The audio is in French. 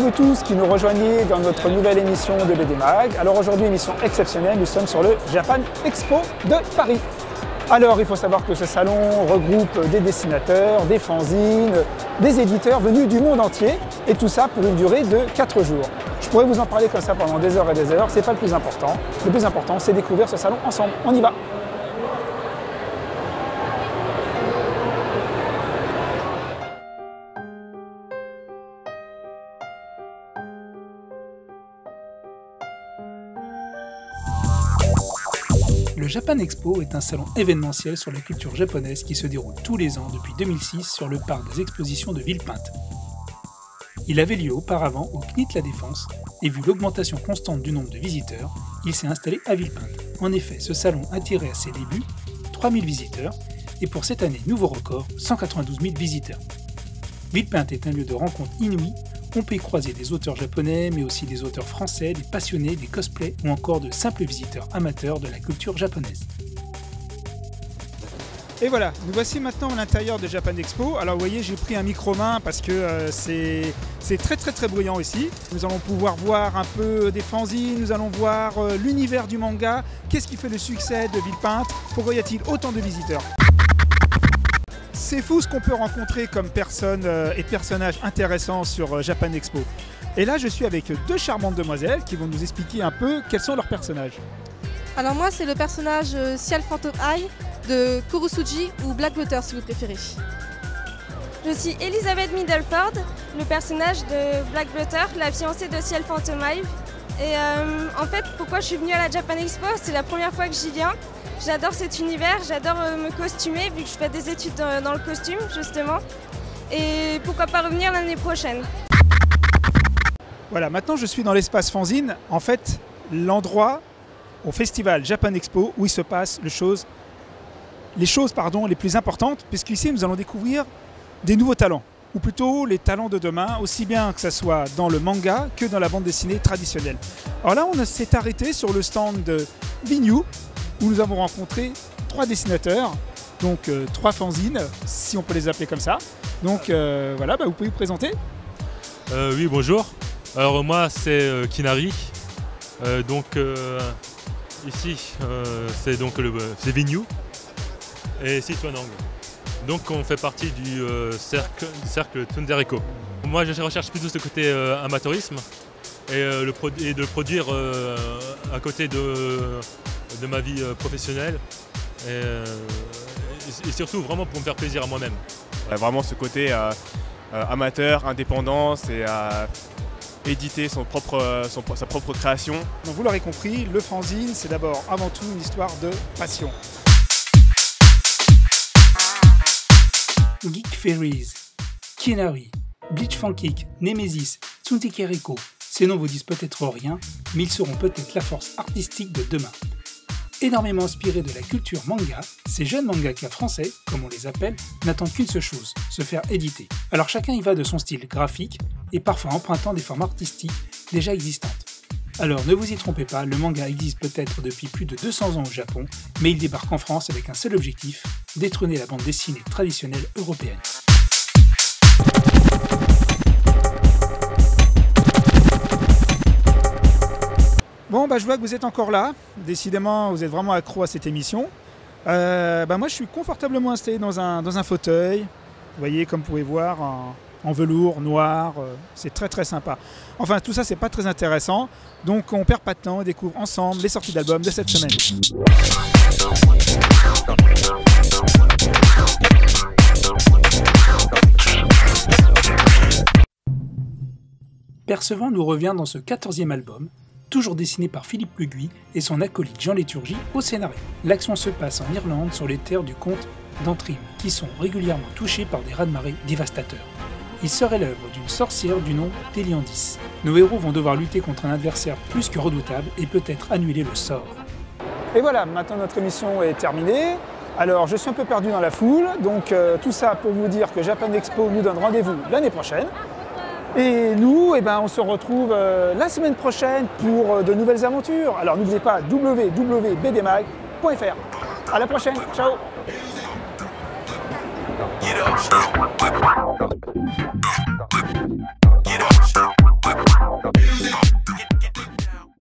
vous tous qui nous rejoignez dans notre nouvelle émission de BD Mag. Alors aujourd'hui, émission exceptionnelle, nous sommes sur le Japan Expo de Paris. Alors il faut savoir que ce salon regroupe des dessinateurs, des fanzines, des éditeurs venus du monde entier et tout ça pour une durée de 4 jours. Je pourrais vous en parler comme ça pendant des heures et des heures, c'est pas le plus important. Le plus important, c'est découvrir ce salon ensemble. On y va! Le Japan Expo est un salon événementiel sur la culture japonaise qui se déroule tous les ans depuis 2006 sur le parc des expositions de Villepinte. Il avait lieu auparavant au CNIT La Défense, et vu l'augmentation constante du nombre de visiteurs, il s'est installé à Villepinte. En effet, ce salon attirait à ses débuts 3000 visiteurs, et pour cette année, nouveau record, 192 000 visiteurs. Villepinte est un lieu de rencontre inouï. On peut y croiser des auteurs japonais, mais aussi des auteurs français, des passionnés, des cosplays ou encore de simples visiteurs amateurs de la culture japonaise. Et voilà, nous voici maintenant à l'intérieur de Japan Expo. Alors vous voyez, j'ai pris un micro-main parce que c'est très bruyant ici. Nous allons pouvoir voir un peu des fanzines, nous allons voir l'univers du manga. Qu'est-ce qui fait le succès de Villepinte? Pourquoi y a-t-il autant de visiteurs? C'est fou ce qu'on peut rencontrer comme personnes et personnages intéressants sur Japan Expo. Et là, je suis avec deux charmantes demoiselles qui vont nous expliquer un peu quels sont leurs personnages. Alors moi, c'est le personnage Ciel Phantom Eye de Kurosuji ou Blackwater si vous préférez. Je suis Elizabeth Middleford, le personnage de Blackwater, la fiancée de Ciel Phantom Eye. Et en fait, pourquoi je suis venue à la Japan Expo? C'est la première fois que j'y viens. J'adore cet univers, j'adore me costumer vu que je fais des études dans le costume justement. Et pourquoi pas revenir l'année prochaine. Voilà, maintenant je suis dans l'espace fanzine. En fait, l'endroit au festival Japan Expo où il se passe les choses les plus importantes, puisqu'ici nous allons découvrir des nouveaux talents, ou plutôt les talents de demain, aussi bien que ce soit dans le manga que dans la bande dessinée traditionnelle. Alors là, on s'est arrêté sur le stand de Vignew, où nous avons rencontré 3 dessinateurs, donc 3 fanzines, si on peut les appeler comme ça. Donc voilà, vous pouvez vous présenter. Oui, bonjour. Alors moi, c'est Kinari. Ici, c'est Vignew et ici Twanang. Donc on fait partie du cercle Tsundereko. Moi, je recherche plutôt ce côté amateurisme et de produire à côté de ma vie professionnelle et surtout vraiment pour me faire plaisir à moi-même. Vraiment ce côté amateur, indépendance et éditer sa propre création. Donc vous l'aurez compris, le fanzine c'est d'abord avant tout une histoire de passion. Geek Fairies, Kinari, Bleach Fankic, Nemesis, Tsundekereko, ces noms vous disent peut-être rien, mais ils seront peut-être la force artistique de demain. Énormément inspirés de la culture manga, ces jeunes mangaka français, comme on les appelle, n'attendent qu'une seule chose, se faire éditer. Alors chacun y va de son style graphique, et parfois empruntant des formes artistiques déjà existantes. Alors ne vous y trompez pas, le manga existe peut-être depuis plus de 200 ans au Japon, mais il débarque en France avec un seul objectif, détrôner la bande dessinée traditionnelle européenne. Bon, je vois que vous êtes encore là. Décidément, vous êtes vraiment accro à cette émission. Moi, je suis confortablement installé dans un fauteuil. Vous voyez, comme vous pouvez voir, en velours noir. C'est très sympa. Enfin, tout ça, c'est pas très intéressant. Donc, on perd pas de temps. On découvre ensemble les sorties d'albums de cette semaine. Percevant nous revient dans ce 14e album, toujours dessiné par Philippe Le Gui et son acolyte Jean Léturgie au scénario. L'action se passe en Irlande sur les terres du comte d'Antrim, qui sont régulièrement touchés par des raz-de-marée dévastateurs. Il serait l'œuvre d'une sorcière du nom d'Eliandis. Nos héros vont devoir lutter contre un adversaire plus que redoutable et peut-être annuler le sort. Et voilà, maintenant notre émission est terminée. Alors je suis un peu perdu dans la foule, donc tout ça pour vous dire que Japan Expo nous donne rendez-vous l'année prochaine. Et nous, on se retrouve la semaine prochaine pour de nouvelles aventures. Alors n'oubliez pas www.bdmag.fr. À la prochaine, ciao.